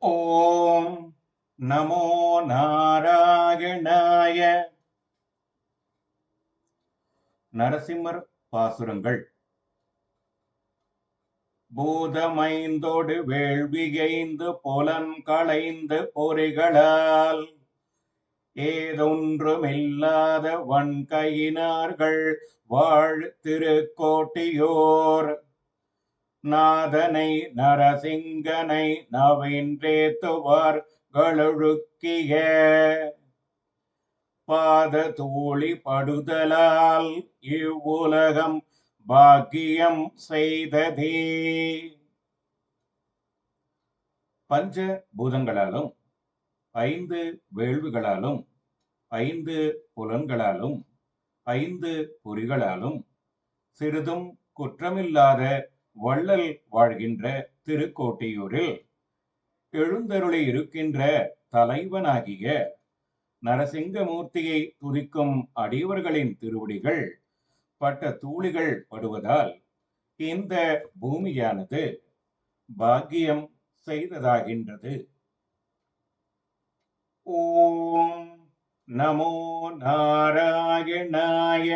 ஓம் நமோ நாராயணாய. நரசிம்மர் பாசுரங்கள். பூதமைந்தோடு வேள்வியைந்து புலன் களைந்து பொறிகளால் ஏதொன்றுமில்லாத வன்கையினார்கள் வாழ் திருக்கோட்டியோர் நாதனை நரசிங்கனை நவின்றேத்துவார் களுழுக்கிய பாத தூளி படுதலால் இவ்வுலகம் பாக்கியம் செய்ததே. பஞ்ச பூதங்களாலும் 5 வேள்விகளாலும் 5 புலன்களாலும் 5 பொறிகளாலும் சிறிதும் குற்றமில்லாத வள்ளல் வாழ்கின்ற திருக்கோட்டியூரில் எழுந்தருளி இருக்கின்ற தலைவனாகிய நரசிங்கமூர்த்தியை துதிக்கும் அடியவர்களின் திருவடிகள் பட்ட தூளிகள் படுவதால் இந்த பூமியானது பாக்கியம் செய்ததாகின்றது. ஓம் நமோ நாராயணாய.